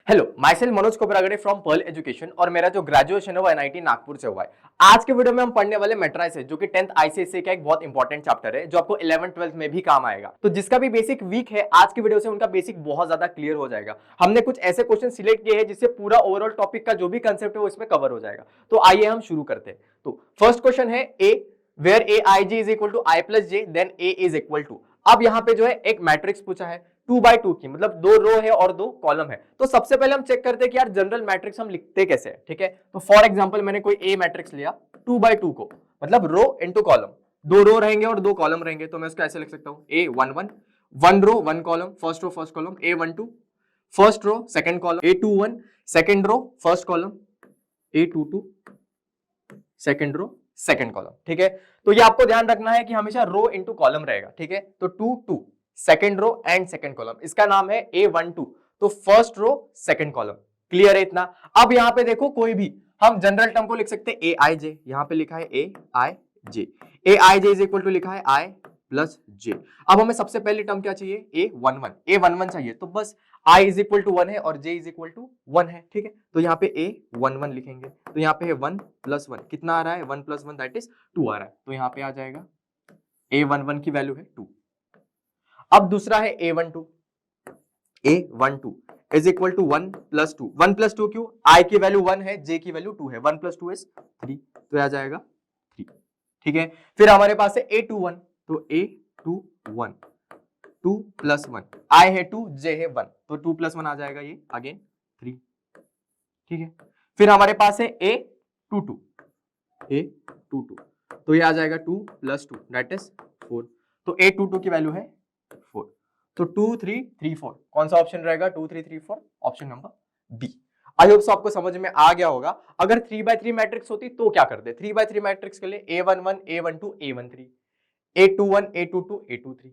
Hello, myself Manoj Kobragade from Pearl Education और मेरा जो ग्रेजुएशन है वो एनआईटी नागपुर से हुआ है। आज के वीडियो में हम पढ़ने वाले मैट्राइसेस जो कि 10th आईसीएसई का एक बहुत इंपॉर्टेंट चैप्टर है जो आपको 11th 12th में भी काम आएगा। तो जिसका भी बेसिक वीक है आज की वीडियो से उनका बेसिक बहुत ज्यादा क्लियर हो जाएगा। हमने कुछ ऐसे क्वेश्चन सिलेक्ट किए हैं जिससे पूरा ओवरऑल टॉपिक का जो भी कंसेप्ट है वो इसमें कवर हो जाएगा। तो आइए हम शुरू करते हैं। तो फर्स्ट क्वेश्चन है a where a i j is equal to i plus j then a is equal to. अब यहाँ पे जो है एक मैट्रिक्स पूछा है 2x2 की, मतलब 2 रो है और 2 कॉलम है। तो सबसे पहले हम चेक करते हैं कि यार जनरल मैट्रिक्स हम लिखते कैसे हैं। ठीक है, तो फॉर एग्जांपल मैंने कोई ए मैट्रिक्स लिया 2x2 को, मतलब रो इनटू कॉलम, 2 रो रहेंगे और 2 कॉलम रहेंगे। तो मैं उसको ऐसे लिख सकता हूं A11 1 row 1 column, first row first column, A12 first row second column, A21 second row first column, A22 second row second column. ठीक है, तो ये आपको ध्यान रखना है कि हमेशा रो इनटू कॉलम रहेगा। ठीक है, तो 2 2 second row and second column, इसका नाम है A12, तो first row second column. Clear है इतना? अब यहां पे देखो कोई भी हम जनरल टर्म को लिख सकते हैं AIJ, यहां पे लिखा है AIJ, AIJ is equal to लिखा है I प्लस J। अब हमें सबसे पहली टर्म क्या चाहिए? A11 चाहिए, तो बस I इज इक्वल टू 1 है और J इज इक्वल टू 1 है। ठीक है, तो यहाँ पे A11 लिखेंगे, तो यहाँ पे है 1 प्लस 1, कितना आ रहा है? 1 प्लस 1 दैट इज 2 आ रहा है, तो यहाँ पे आ जाएगा A11 की वैल्यू है 2। अब दूसरा है A12 is equal to 1 plus 2, 1 plus 2 क्यों? I की वैल्यू 1 है, J की वैल्यू 2 है, 1 प्लस 2 इज 3, तो आ जाएगा 3। ठीक है, फिर हमारे पास है A21, तो A21 2 प्लस 1, I है 2 J है 1, तो 2 प्लस 1 आ जाएगा ये अगेन 3। ठीक है, फिर हमारे पास है A22 तो ये आ जाएगा 2 प्लस 2 दैट इज 4, तो A22 की वैल्यू है 4, तो 2 3 3 4, कौन सा ऑप्शन रहेगा? 2 3 3 4, option number B. I hope आपको समझ में आ गया होगा। अगर 3x3 मैट्रिक्स होती तो क्या करते? 3x3 मैट्रिक्स के लिए A11 A12 A13, A21 A22 A23,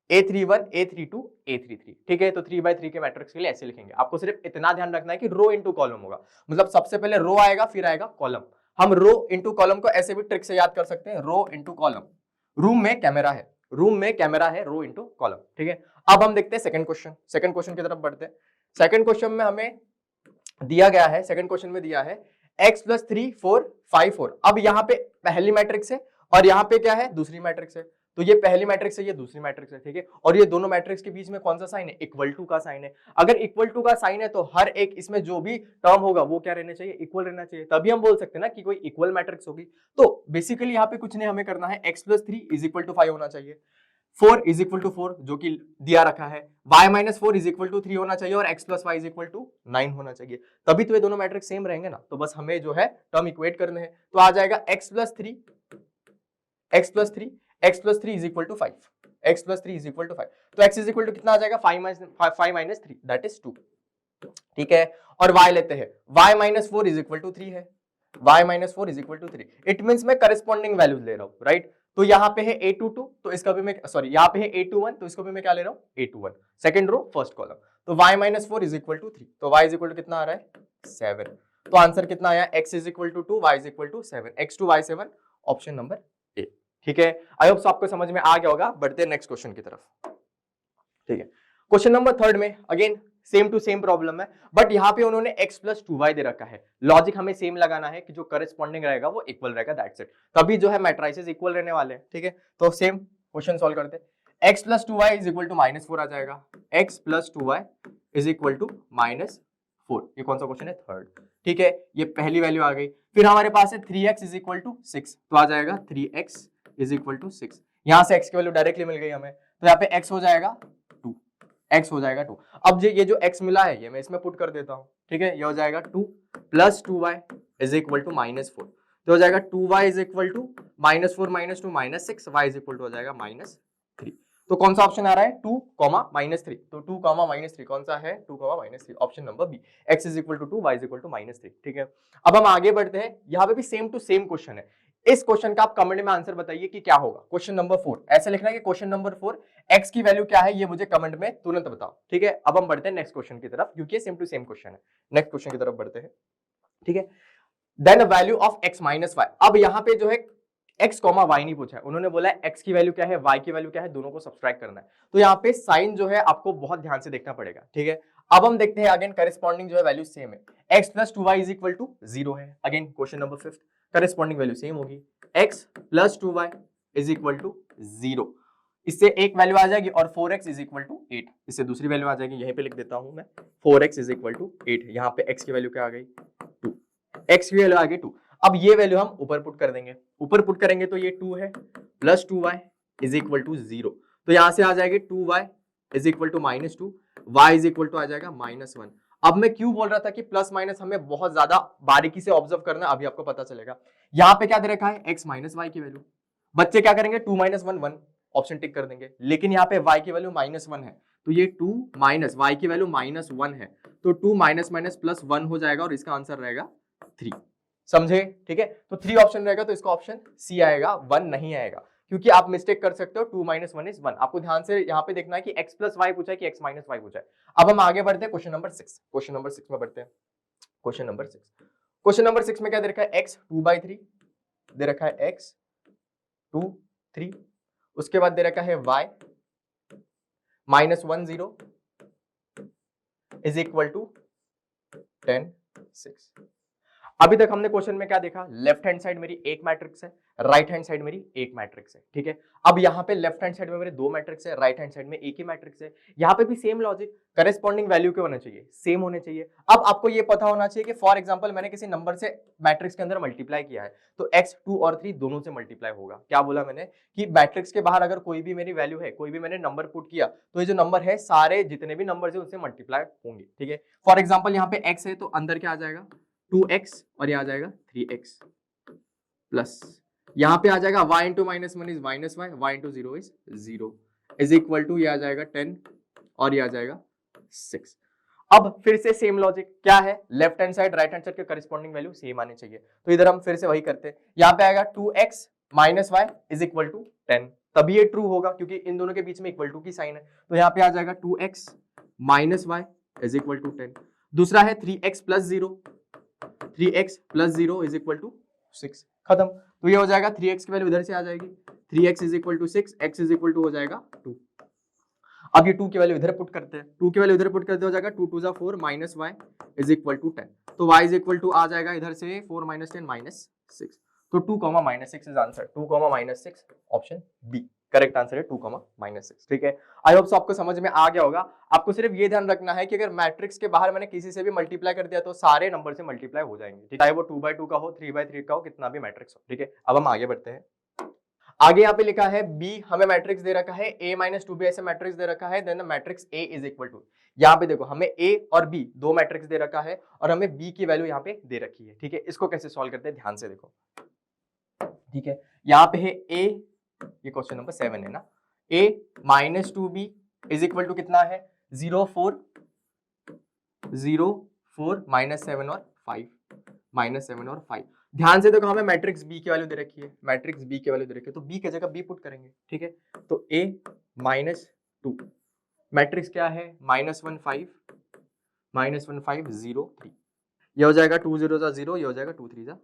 A31 A32 A33। ठीक है, तो 3x3 के मैट्रिक्स के लिए ऐसे लिखेंगे। आपको सिर्फ इतना ध्यान रखना है कि रो इनटू कॉलम होगा, मतलब सबसे पहले रो आएगा फिर आएगा कॉलम। हम रो इनटू कॉलम को ऐसे भी ट्रिक से याद कर सकते हैं, रो इनटू कॉलम, रूम में कैमरा है, रूम में कैमरा है, रो इनटू कॉलम। ठीक है, अब हम देखते हैं सेकंड क्वेश्चन, सेकंड क्वेश्चन की तरफ बढ़ते हैं। सेकंड क्वेश्चन में हमें दिया गया है, सेकंड क्वेश्चन में दिया है x प्लस 3 4 5 4। अब यहाँ पे पहली मैट्रिक्स है और यहाँ पे क्या है? दूसरी मैट्रिक्स है, तो ये पहली मैट्रिक्स है, ये दूसरी मैट्रिक्स है। ठीक है, और ये दोनों मैट्रिक्स के बीच में कौन सा साइन है? इक्वल टू का साइन है। अगर इक्वल टू का साइन है तो हर एक इसमें जो भी टर्म होगा वो क्या रहना चाहिए? इक्वल रहना चाहिए, तभी हम बोल सकते हैं ना कि कोई इक्वल मैट्रिक्स होगी। तो बेसिकली यहाँ पे कुछ नहीं हमें करना है, x plus 3 is equal to 5 होना चाहिए, 4 इज इक्वल टू 4 जो कि दिया रखा है, y minus 4 is equal to 3 होना चाहिए और x plus 5 is equal to 9 होना चाहिए, तभी तो ये दोनों मैट्रिक्स सेम रहेंगे ना। तो बस हमें जो है टर्म इक्वेट करने हैं, तो आ जाएगा x plus 3 x plus 3 is equal to 5, x plus 3 is equal to 5, तो x इज इक्वल टू कितना आ जाएगा? 5 माइनस 3 दैट इज 2। ठीक है, और y लेते हैं, y minus 4 is equal to 3 है, y minus 4 is equal to 3, it means मैं करस्पॉन्डिंग वैल्यूज ले रहा हूं, राइट। तो यहाँ पे है A22, तो इसका भी मैं सॉरी यहाँ पे है A21, तो इसको भी मैं क्या ले रहा हूँ? A21 second row first column, तो y minus 4 is equal to 3, तो y इज इक्वल टू कितना आ रहा है? 7। तो आंसर कितना आया? x is equal to 2, y is equal to 7, x 2 y 7, option number A. ठीक है, आई होप आपको समझ में आ गया होगा। बढ़ते हैं नेक्स्ट क्वेश्चन की तरफ। ठीक है, क्वेश्चन नंबर थर्ड में again same to same problem है, बट यहाँ पे उन्होंने x प्लस 2y दे रखा है। लॉजिक हमें सेम लगाना है कि जो करस्पॉन्डिंग रहेगा वो इक्वल रहेगा, दैट्स इट, तभी जो है मैट्रिसेस इक्वल रहने वाले हैं। ठीक है, तो सेम क्वेश्चन सॉल्व करते हैं। x plus 2y is equal to minus 4 आ जाएगा, x plus 2y is equal to minus 4, ये कौन सा क्वेश्चन है? थर्ड। ठीक है, ये पहली वैल्यू आ गई। फिर हमारे पास है 3x इज इक्वल टू 6, तो आ जाएगा 3x इज इक्वल टू 6, यहां से x की वैल्यू डायरेक्टली मिल गई हमें, तो यहाँ पे x हो जाएगा 2, x हो जाएगा 2। अब ये जो x मिला है ये मैं इसमें पुट कर देता हूँ। ठीक है, ये हो जाएगा 2 plus 2y is equal to minus 4, तो हो जाएगा 2y is equal to minus 4 minus 2 minus 6, y is equal to हो जाएगा माइनस 3। तो कौन सा ऑप्शन आ रहा है? 2 माइनस 3, तो 2 माइनस 3 कौन सा है? 2 minus 3, option number B, x is equal to 2, y is equal to minus 3। ठीक है, अब हम आगे बढ़ते हैं। यहाँ पे भी सेम टू सेम क्वेश्चन है। इस क्वेश्चन का आप कमेंट में आंसर बताइए कि क्या होगा। क्वेश्चन नंबर 4 ऐसे लिखना है कि क्वेश्चन नंबर 4 x की वैल्यू क्या है, ये मुझे कमेंट में तुरंत बताओ। ठीक है, अब हम बढ़ते हैं नेक्स्ट क्वेश्चन की तरफ, क्योंकि सेम टू सेम क्वेश्चन है। नेक्स्ट क्वेश्चन की तरफ बढ़ते हैं। ठीक है, then value of x minus Y. अब यहाँ पे जो है x कॉमा वाई नहीं पूछा है, उन्होंने बोला है x की वैल्यू क्या है, y की वैल्यू क्या है, दोनों को सब्सट्रैक्ट करना है। तो यहाँ पे साइन जो है आपको बहुत ध्यान से देखना पड़ेगा। ठीक है, अब हम देखते हैं अगेन करेस्पॉन्डिंग जो है वैल्यू सेम है, x plus 2y is equal to 0 है। Again question number 5 corresponding value same होगी, x plus 2y is equal to 0। इससे एक वैल्यू आ जाएगी और 4x इज इक्वल टू 8, इससे दूसरी वैल्यू आ जाएगी, यहीं पे लिख देता हूं मैं 4x इज इक्वल टू 8। यहाँ पे x की वैल्यू क्या आ गई 2, x की वैल्यू आ गई 2। अब ये वैल्यू हम ऊपर पुट कर देंगे, ऊपर पुट करेंगे तो ये 2 है plus 2y is equal to 0, तो यहां से आ जाएगी 2y is equal to -2, y is equal to आ जाएगा -1। अब मैं क्यों बोल रहा था कि प्लस माइनस हमें बहुत ज्यादा बारीकी से ऑब्जर्व करना, अभी आपको पता चलेगा। यहाँ पे क्या दे रखा है x माइनस वाई की वैल्यू, बच्चे क्या करेंगे 2 माइनस 1 1 ऑप्शन टिक कर देंगे, लेकिन यहाँ पे y की वैल्यू -1 है, तो ये 2 माइनस y की वैल्यू -1 है, तो 2 माइनस माइनस प्लस 1 हो जाएगा और इसका आंसर रहेगा 3। समझे? ठीक है, तो 3 ऑप्शन रहेगा, तो इसका ऑप्शन सी आएगा, 1 नहीं आएगा, क्योंकि आप मिस्टेक कर सकते हो। 2 माइनस 1 इज 1। आपको ध्यान से यहाँ पे देखना है कि x प्लस वाई पूछा है कि x माइनस वाई पूछा है। अब हम आगे बढ़ते हैं क्वेश्चन नंबर 6। क्वेश्चन नंबर 6 में बढ़ते हैं। क्वेश्चन नंबर 6 में क्या दे रखा है, x 2/3 दे रखा है, x 2 3, उसके बाद दे रखा है y -1 0 इज इक्वल टू 10 6। अभी तक हमने क्वेश्चन में क्या देखा, लेफ्ट हैंड साइड मेरी एक मैट्रिक्स है, राइट हैंड साइड मेरी एक मैट्रिक्स है, ठीक है। अब यहाँ पे लेफ्ट हैंड साइड में मेरे दो मैट्रिक्स है, राइट हैंड साइड में एक ही मैट्रिक्स है। यहाँ पे भी सेम लॉजिक, करेस्पॉन्डिंग वैल्यू क्या होना चाहिए, सेम होने चाहिए। अब आपको ये पता होना चाहिए कि फॉर एग्जांपल मैंने किसी नंबर से मैट्रिक्स के अंदर मल्टीप्लाई किया है, तो x 2 और 3 दोनों से मल्टीप्लाई होगा। क्या बोला मैंने कि मैट्रिक्स के बाहर अगर कोई भी मेरी वैल्यू है, कोई भी मैंने नंबर पुट किया, तो ये जो नंबर है सारे जितने भी नंबर है उनसे मल्टीप्लाई होंगे, ठीक है। फॉर एग्जाम्पल यहाँ पे x है, तो अंदर क्या आ जाएगा 2x और ये आ जाएगा 3x प्लस यहाँ पे आ जाएगा y into -1 is -y, y into 0 is 0 is equal to ये आ जाएगा 10 और ये आ जाएगा 6। अब फिर से सेम लॉजिक क्या है, left hand side right hand side के करस्पॉन्डिंग वैल्यू सेम आनी चाहिए, तो इधर हम फिर से वही करते हैं। यहाँ पे आएगा 2x -y is equal to 10, तभी ये ट्रू होगा क्योंकि इन दोनों के बीच में इक्वल टू की साइन है, तो यहाँ पे आ जाएगा 2x -y is equal to 10। दूसरा है 3x plus 0, 3x plus 0 is equal to 6, खत्म। तो ये हो जाएगा 3x की वैल्यू इधर से आ जाएगी, 3x is equal to 6, x is equal to हो जाएगा 2। अब ये 2 की वैल्यू इधर पुट करते हैं, 2 की वैल्यू इधर पुट करते हो जाएगा 2 2 जा 4 minus y is equal to 10, तो y इज इक्वल टू आ जाएगा इधर से 4 माइनस 10 माइनस 6, तो 2 -6 is answer, 2 -6 option B correct answer है, 2 -6, ठीक है। आई होप सो आपको समझ में आ गया होगा। आपको सिर्फ ये ध्यान रखना है कि अगर मैट्रिक्स के बाहर मैंने किसी से भी मल्टीप्लाई कर दिया तो सारे नंबर से मल्टीप्लाई हो जाएंगे, ठीक है, चाहे वो 2/2 का हो, 3/3 का हो, कितना भी मैट्रिक्स हो, ठीक है। अब हम आगे बढ़ते हैं। आगे यहाँ पे लिखा है b, हमें मैट्रिक्स दे रखा है a - 2b ऐसे मैट्रिक्स दे रखा है, then matrix a is equal to, यहाँ पे देखो हमें a और b दो मैट्रिक्स दे रखा है और हमें b की वैल्यू यहाँ पे दे रखी है, ठीक है। इसको कैसे सॉल्व करते हैं ध्यान से देखो, ठीक है। यहाँ पे है a, ये क्वेश्चन नंबर 7 है ना, a - 2b is equal to कितना है 0 4 -7 और 5 -7 और 5। ध्यान से देखो हमें मैट्रिक्स बी की वैल्यू दे रखी है, मैट्रिक्स बी की वैल्यू दे रखी है, तो बी की जगह बी पुट करेंगे, ठीक है। तो a -2 मैट्रिक्स क्या है -1 5 0 3, ये हो जाएगा 2 0 जा 0, ये हो जाएगा 2 3 जा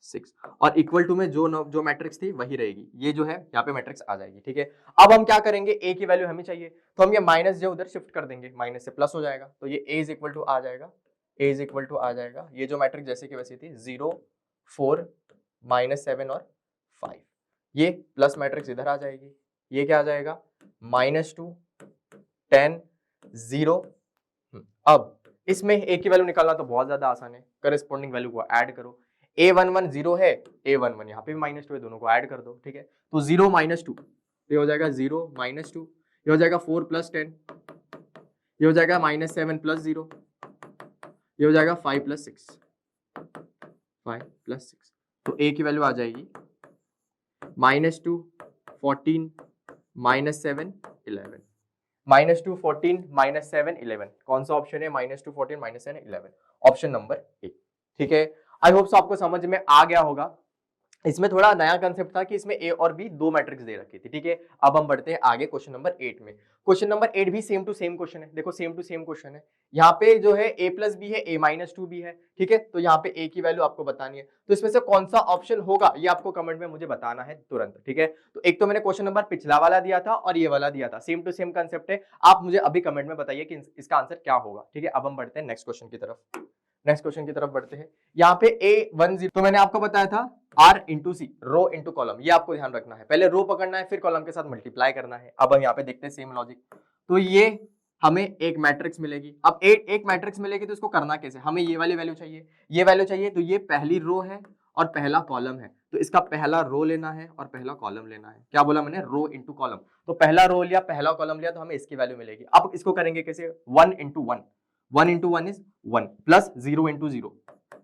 6 और इक्वल टू में जो मैट्रिक्स थी वही रहेगी, ये जो है यहाँ पे मैट्रिक्स आ जाएगी, ठीक है। अब हम क्या करेंगे, a की वैल्यू हमें चाहिए, तो हम ये माइनस जो उधर शिफ्ट कर देंगे, माइनस से प्लस हो जाएगा, तो ये a इज इक्वल टू आ जाएगा, a इज इक्वल टू आ जाएगा, ये जो मैट्रिक्स जैसे की वैसी थी 0 4 -7 और 5, ये प्लस मैट्रिक्स इधर आ जाएगी, ये क्या आ जाएगा -2 10 0। अब इसमें a की वैल्यू निकालना तो बहुत ज्यादा आसान है, करेस्पॉन्डिंग वैल्यू को ऐड करो, a11 0 है, a11 यहाँ पे भी -2 है, दोनों को ऐड कर दो, ठीक है। तो 0 -2 ये हो जाएगा 0 -2, ये हो जाएगा 4 + 10, ये हो जाएगा -7 + 0, ये हो जाएगा 5 + 6, 5 + 6, तो a की वैल्यू आ जाएगी -2 14 -7 11, -2 14 -7 11, कौन सा ऑप्शन है -2 14 -7 11, ऑप्शन नंबर ए, ठीक है। आई होप सो आपको समझ में आ गया होगा। इसमें थोड़ा नया कंसेप्ट था कि इसमें ए और बी दो मैट्रिक्स दे रखी थी, ठीक है। अब हम बढ़ते हैं आगे क्वेश्चन नंबर 8 में। क्वेश्चन नंबर 8 भी सेम टू सेम क्वेश्चन है, देखो सेम टू सेम क्वेश्चन है। यहाँ पे जो है a प्लस बी है, a माइनस 2 भी है, ठीक है। तो यहाँ पे a की वैल्यू आपको बतानी है, तो इसमें से कौन सा ऑप्शन होगा ये आपको कमेंट में मुझे बताना है तुरंत, ठीक है। तो एक तो मैंने क्वेश्चन नंबर पिछला वाला दिया था और ये वाला दिया था, सेम टू सेम कंसेप्ट है। आप मुझे अभी कमेंट में बताइए कि इसका आंसर क्या होगा, ठीक है। अब हम बढ़ते हैं नेक्स्ट क्वेश्चन की तरफ। नेक्स्ट क्वेश्चन की तरफ बढ़ते हैं। यहाँ पे A10 तो मैंने आपको बताया था R इंटू सी, रो इंटू कॉलम, ये आपको ध्यान रखना है। पहले रो पकड़ना है, फिर कॉलम के साथ मल्टीप्लाई करना है। अब हम यहाँ पे देखते हैं सेम लॉजिक। तो ये हमें एक मैट्रिक्स मिलेगी। अब एक मैट्रिक्स मिलेगी तो इसको करना कैसे, हमें ये वाली वैल्यू चाहिए, ये वैल्यू चाहिए। तो ये पहली रो है और पहला कॉलम है, तो इसका पहला रो लेना है और पहला कॉलम लेना है। क्या बोला मैंने, रो इंटू कॉलम। तो पहला रो लिया, पहला कॉलम लिया, तो हमें इसकी वैल्यू मिलेगी। अब इसको करेंगे कैसे, 1 into 1, 1 into 1 is 1, plus 0 into 0,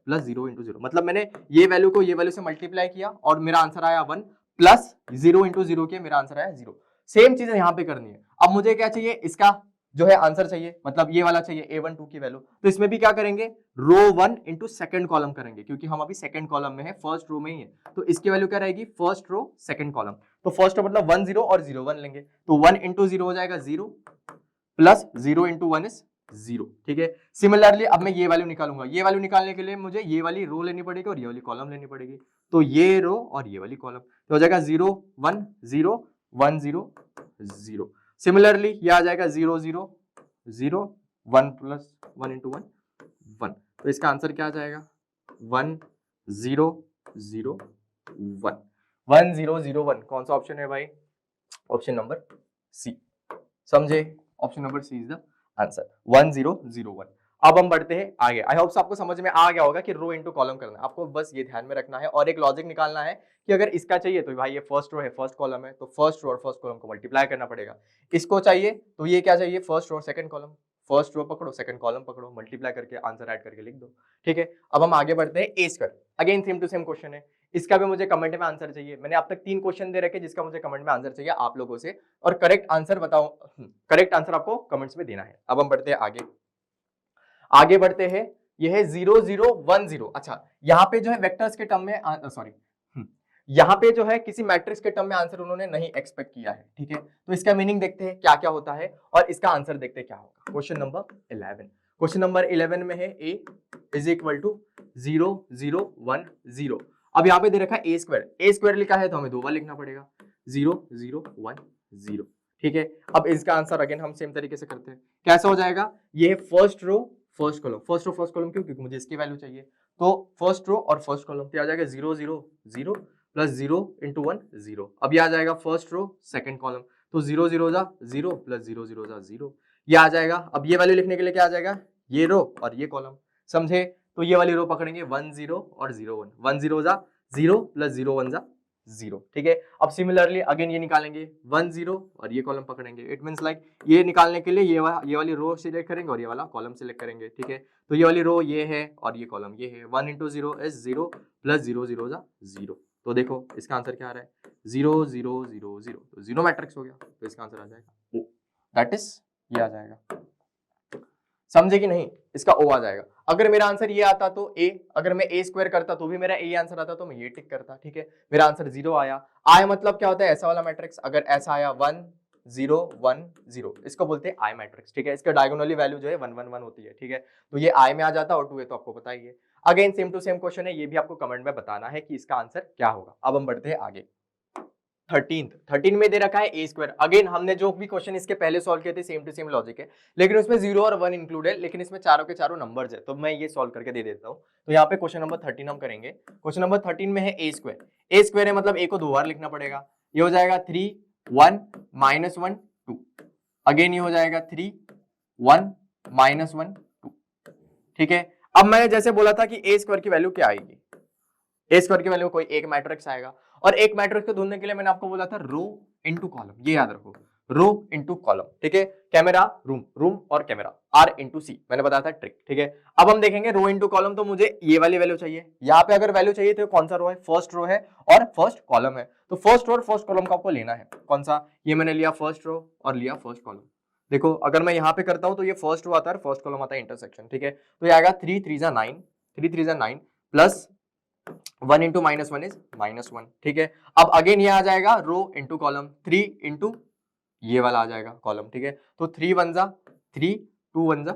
plus 0 into 0। मतलब मैंने ये वैल्यू को ये वैल्यू से मल्टीप्लाई किया और मेरा आंसर आया 1, प्लस 0 इंटू 0 किया, मेरा आंसर आया 0। सेम चीज यहाँ पे करनी है। अब मुझे क्या चाहिए, इसका जो है आंसर चाहिए, मतलब ये वाला चाहिए A1 2 की वैल्यू। तो इसमें भी क्या करेंगे, रो 1 इंटू सेकंड कॉलम करेंगे, क्योंकि हम अभी सेकंड कॉलम में है, फर्स्ट रो में ही है। तो इसकी वैल्यू क्या रहेगी, फर्स्ट रो सेकंड कॉलम। तो फर्स्ट रो मतलब 1 0 और 0 1 लेंगे, तो 1 इंटू 0 हो जाएगा 0, प्लस 0 इंटू 1 इज 0, ठीक है। सिमिलरली अब मैं ये वैल्यू निकालूंगा, ये वैल्यू निकालने के लिए मुझे ये वाली रो लेनी पड़ेगी और ये वाली कॉलम लेनी पड़ेगी। तो ये रो और ये वाली कॉलम, तो हो जाएगा 0 1 0 1 0 0। सिमिलरली ये आ जाएगा 0 0 0 1 प्लस 1 इंटू 1 1। तो इसका आंसर क्या आ जाएगा, 1 0 0 1, 1 0 0 1। कौन सा ऑप्शन है भाई, ऑप्शन नंबर सी, समझे। Option number C is the answer, 1 0 0 1। अब हम बढ़ते हैं आगे। आई होप आपको समझ में आ गया होगा कि रो इंटू कॉलम करना है, आपको बस ये ध्यान में रखना है। और एक लॉजिक निकालना है कि अगर इसका चाहिए तो भाई ये फर्स्ट रो है, फर्स्ट कॉलम है, तो फर्स्ट रो और फर्स्ट कॉलम को मल्टीप्लाई करना पड़ेगा। इसको चाहिए तो ये क्या चाहिए, फर्स्ट रो और सेकंड कॉलम, फर्स्ट रो पकड़ो सेकंड कॉलम पकड़ो, मल्टीप्लाई करके आंसर ऐड करके लिख दो, ठीक है। अब हम आगे बढ़ते हैं a square, again same to same question है। इसका भी मुझे कमेंट में आंसर चाहिए। मैंने अब तक 3 क्वेश्चन दे रखे जिसका मुझे कमेंट में आंसर चाहिए आप लोगों से, और करेक्ट आंसर बताओ, करेक्ट आंसर आपको कमेंट्स में देना है। अब हम बढ़ते हैं आगे बढ़ते हैं। यह है 0 0 1 0। अच्छा, यहाँ पे जो है वेक्टर्स के टर्म में सॉरी, यहाँ पे जो है किसी मैट्रिक्स के टर्म में आंसर उन्होंने नहीं एक्सपेक्ट किया है, ठीक है। तो इसका मीनिंग देखते हैं क्या क्या होता है और इसका आंसर देखते हैं क्या होगा। क्वेश्चन नंबर 11, क्वेश्चन नंबर 11 में है a इज इक्वल टू 0 0 1 0। अब यहाँ पे दे रखा है ए स्क्वायर लिखा है तो हमें 2 बार लिखना पड़ेगा, 0 0 1 0, ठीक है। अब इसका आंसर अगेन हम सेम तरीके से करते हैं, कैसा हो जाएगा, ये first row first column, first row first column क्यों, क्योंकि मुझे इसकी वैल्यू चाहिए। तो फर्स्ट रो और फर्स्ट कॉलम पे आ जाएगा 0 0 0 प्लस 0 इंटू 1 0। अब ये आ जाएगा फर्स्ट रो सेकंड कॉलम, तो 0 0 जा 0 प्लस 0 0 जा 0, ये आ जाएगा। अब ये वैल्यू लिखने के लिए क्या आ जाएगा, ये रो और ये कॉलम, समझे। तो ये वाली रो पकड़ेंगे 1 0 और 0 1, 1 0 जा 0 प्लस 0 1 जा 0, ठीक है। अब सिमिलरली अगेन ये निकालेंगे 1 0 और ये कॉलम पकड़ेंगे। इट मींस लाइक ये निकालने के लिए ये वाली रो सिलेक्ट करेंगे और ये वाला कॉलम सिलेक्ट करेंगे, ठीक है। तो ये वाली रो ये है और ये कॉलम ये है। 1 इंटू 0 इज 0 प्लस 0 0 जा 0। तो देखो इसका आंसर क्या आ रहा है, 0 0 0 0। तो 0 मैट्रिक्स हो गया, तो इसका आंसर आ जाएगा O, दैट इज ये आ जाएगा, समझे कि नहीं, इसका O आ जाएगा। अगर मेरा आंसर ये आता तो A, अगर मैं A स्क्वायर करता तो भी मेरा A आंसर आता तो मैं ये टिक करता, ठीक है। मेरा आंसर 0 आया मतलब क्या होता है, ऐसा वाला मैट्रिक्स। अगर ऐसा आया 1 0 1 0, इसको बोलते हैं I मैट्रिक्स, ठीक है। इसका डायगोनली वैल्यू जो है 1 1 1 होती है, ठीक है। तो ये I में आ जाता और 2 है तो आपको पता ही है। Again same to same question है, ये भी आपको कमेंट में बताना है कि इसका आंसर क्या होगा। अब हम बढ़ते हैं आगे। 13 में दे रखा है ए स्क्वायर। अगेन हमने जो भी क्वेश्चन इसके पहले सॉल्व किए थे सेम टू सेम लॉजिक है, लेकिन उसमें 0 और 1 इंक्लूड है, लेकिन इसमें चारों के चारों नंबर्स है, तो मैं ये सॉल्व करके दे देता हूं। तो यहाँ पे क्वेश्चन नंबर 13 हम करेंगे। क्वेश्चन नंबर 13 में है ए स्क्वायर है मतलब ए को 2 बार लिखना पड़ेगा। ये हो जाएगा 3 1 -1 2, अगेन ये हो जाएगा 3 1 -1 2, ठीक है। अब मैं जैसे बोला था कि ए स्क्वायर की वैल्यू क्या आएगी, ए स्क्वायर की वैल्यू कोई एक मैट्रिक्स आएगा, और एक मैट्रिक्स को ढूंढने के लिए मैंने आपको बोला था रो इनटू कॉलम, ये याद रखो, रो इनटू कॉलम, ठीक है। कैमरा रूम और कैमरा आर इनटू सी, मैंने बताया था ट्रिक, ठीक है। अब हम देखेंगे रो इनटू कॉलम, तो मुझे ये वाली वैल्यू चाहिए। यहाँ पे अगर वैल्यू चाहिए तो कौन सा रो है, फर्स्ट रो है और फर्स्ट कॉलम है। तो फर्स्ट रो और फर्स्ट कॉलम को आपको लेना है, कौन सा, ये मैंने लिया फर्स्ट रो और लिया फर्स्ट कॉलम। देखो अगर मैं यहाँ पे करता हूँ तो ये फर्स्ट रो आता है, फर्स्ट कॉलम आता है इंटरसेक्शन, ठीक है। तो ये आएगा 3 3 जा 9 प्लस 1 इंटू -1 इज -1, ठीक है। अब अगेन ये आ जाएगा रो इंटू कॉलम, 3 इंटू ये वाला आ जाएगा कॉलम, ठीक है। तो 3 1 जा 3, 2 1 जा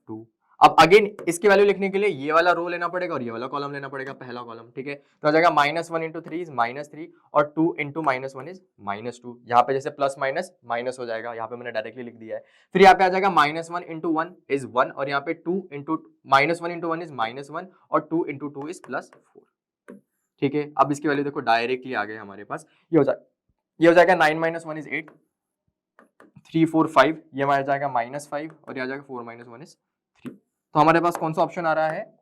2। अब अगेन इसकी वैल्यू लिखने के लिए ये वाला रो लेना पड़ेगा और ये वाला कॉलम लेना पड़ेगा, पहला कॉलम, ठीक है। तो आ जाएगा -1 इंटू 3 इज -3 और 2 इंटू -1 इज -2। यहाँ पे जैसे प्लस माइनस माइनस हो जाएगा, यहाँ पे मैंने डायरेक्टली लिख दिया है। फिर यहाँ पे आ जाएगा -1 इंटू 1 इज 1 और यहाँ पे 2 इंटू -1 इंटू 1 इज -1 और 2 इंटू 2 इज +4, ठीक है। अब इसकी वैल्यू देखो डायरेक्टली आ गए हमारे पास, ये हो जाएगा 9 - 1 इज 8, 3 4 5, ये हमारा जाएगा -5 और ये आ जाएगा 4 - 1 इज 3। तो हमारे पास कौन सा ऑप्शन आ रहा है,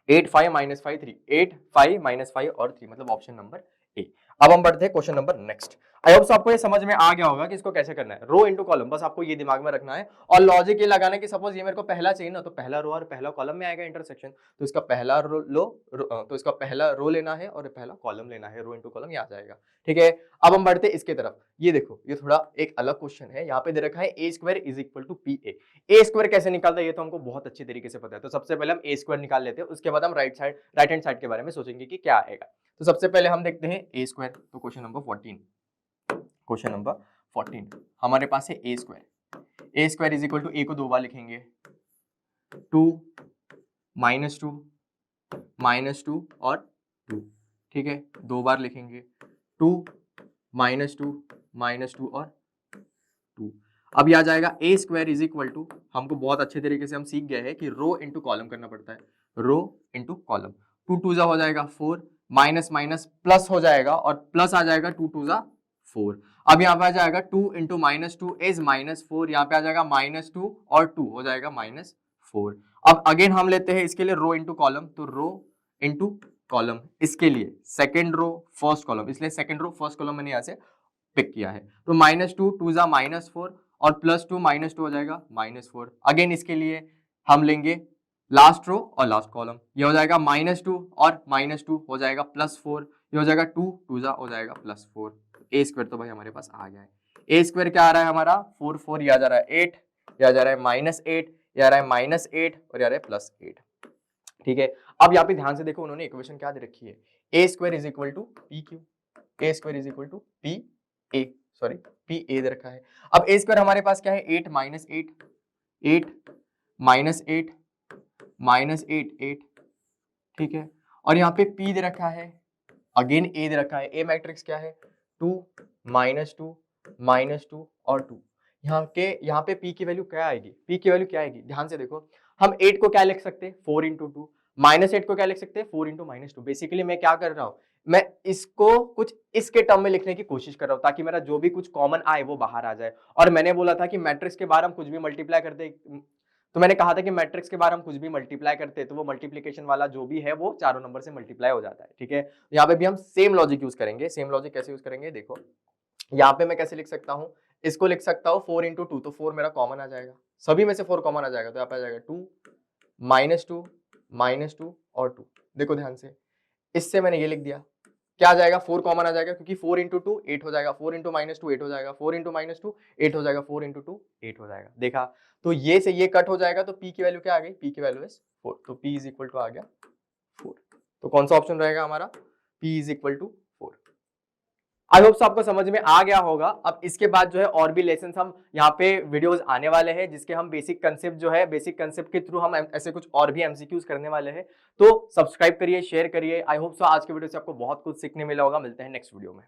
8 5 -5 3, 8 5 -5 और 3, मतलब ऑप्शन नंबर ए। अब हम बढ़ते हैं क्वेश्चन नंबर नेक्स्ट। आई होप आपको ये समझ में आ गया होगा कि इसको कैसे करना है, रो इनटू कॉलम, बस आपको ये दिमाग में रखना है और लॉजिक ये लगाना है कि सपोज ये मेरे को पहला चाहिए ना, तो पहला रो और पहला कॉलम में आएगा इंटरसेक्शन, तो इसका पहला रो लेना है और पहला कॉलम लेना है, रो इनटू कॉलम ये आ जाएगा, ठीक है। अब हम बढ़ते हैं इसके तरफ। ये देखो ये थोड़ा एक अलग क्वेश्चन है, यहाँ पे दे रखा है a square is equal to p a square कैसे निकालता है ये तो हमको बहुत अच्छी तरीके से पता है। तो सबसे पहले हम ए स्क्वायर निकाल लेते हैं, उसके बाद हम राइट हैंड साइड के बारे में सोचेंगे कि क्या आएगा। तो सबसे पहले हम देखते हैं ए स्क्वायर। तो क्वेश्चन नंबर 14 हमारे पास है a square is equal to ए को 2 बार लिखेंगे, 2 -2 और 2, ठीक है, 2 बार लिखेंगे, 2 -2 और 2। अब यह आ जाएगा ए स्क्वायर इज इक्वल टू, हमको बहुत अच्छे तरीके से हम सीख गए हैं कि रो इंटू कॉलम करना पड़ता है, रो इंटू कॉलम। 2 2 जा हो जाएगा 4, माइनस माइनस प्लस हो जाएगा और प्लस आ जाएगा 2 2 जा 4। अब यहाँ पे आ जाएगा 2 इंटू -2 इज -4, यहाँ पे आ जाएगा -2 और 2 हो जाएगा -4। अब अगेन हम लेते हैं इसके लिए रो इंटू कॉलम, तो रो इंटू कॉलम, इसके लिए सेकेंड रो फर्स्ट कॉलम, इसलिए सेकेंड रो फर्स्ट कॉलम मैंने यहाँ से पिक किया है। तो -2 2 जा -4 और +2 -2 हो जाएगा -4। अगेन इसके लिए हम लेंगे लास्ट रो और लास्ट कॉलम, ये हो जाएगा -2 और -2 हो जाएगा +4, ये हो जाएगा 2 2 जा हो जाएगा +4। ए स्क्वायर तो भाई हमारे पास आ गया है। ए स्क्वायर क्या आ रहा है हमारा 4 4, ये आ जा रहा है 8, ये आ जा रहा है -8, ये आ रहा है -8 और ये आ रहा है +8, ठीक है। अब यहाँ पे ध्यान से देखो उन्होंने इक्वेशन क्या दे रखी है, a square is equal to p q, a square is equal to p a, sorry p a दे रखा है। अब ए स्क्वायर हमारे पास क्या है 8 -8, ठीक है। और यहाँ पे P दे रखा है, अगेन A दे रखा है। A मैट्रिक्स क्या है 2 -2 और 2। यहाँ पे P की वैल्यू क्या आएगी, P की वैल्यू क्या आएगी, ध्यान से देखो। हम 8 को क्या लिख सकते हैं 4 इंटू 2, -8 को क्या लिख सकते हैं 4 इंटू -2। बेसिकली मैं क्या कर रहा हूँ, मैं इसको कुछ इसके टर्म में लिखने की कोशिश कर रहा हूँ ताकि मेरा जो भी कुछ कॉमन आए वो बाहर आ जाए। और मैंने बोला था कि मैट्रिक्स के बाहर हम कुछ भी मल्टीप्लाई करते, तो मैंने कहा था कि मैट्रिक्स के बाहर हम कुछ भी मल्टीप्लाई करते हैं तो वो मल्टीप्लिकेशन वाला जो भी है वो चारों नंबर से मल्टीप्लाई हो जाता है, ठीक है। यहाँ पे भी हम सेम लॉजिक यूज करेंगे। सेम लॉजिक कैसे यूज करेंगे देखो, यहाँ पे मैं कैसे लिख सकता हूँ, इसको लिख सकता हूँ 4 इंटू 2, तो 4 मेरा कॉमन आ जाएगा, सभी में से 4 कॉमन आ जाएगा, तो यहाँ पे आ जाएगा 2 -2 और 2। देखो ध्यान से, इससे मैंने ये लिख दिया, क्या आ जाएगा 4 कॉमन आ जाएगा क्योंकि 4 इंटू 2 8 हो जाएगा, 4 इंटू -2 8 हो जाएगा, 4 इंटू -2 8 हो जाएगा, 4 इंटू 2 8 हो जाएगा। देखा, तो ये से ये कट हो जाएगा, तो P की वैल्यू क्या आ गई, P की वैल्यू इज 4, तो P इज इक्वल टू आ गया 4। तो कौन सा ऑप्शन रहेगा हमारा, P is equal to 4। I hope आपको समझ में आ गया होगा। अब इसके बाद जो है और भी लेसन हम यहाँ पे वीडियोस आने वाले हैं जिसके हम बेसिक कंसेप्ट जो है, बेसिक कंसेप्ट के थ्रू हम ऐसे कुछ और भी एमसीक्यूज करने वाले हैं। तो सब्सक्राइब करिए, शेयर करिए। आई होप सो आज के वीडियो से आपको बहुत कुछ सीखने मिला होगा। मिलते हैं नेक्स्ट वीडियो में।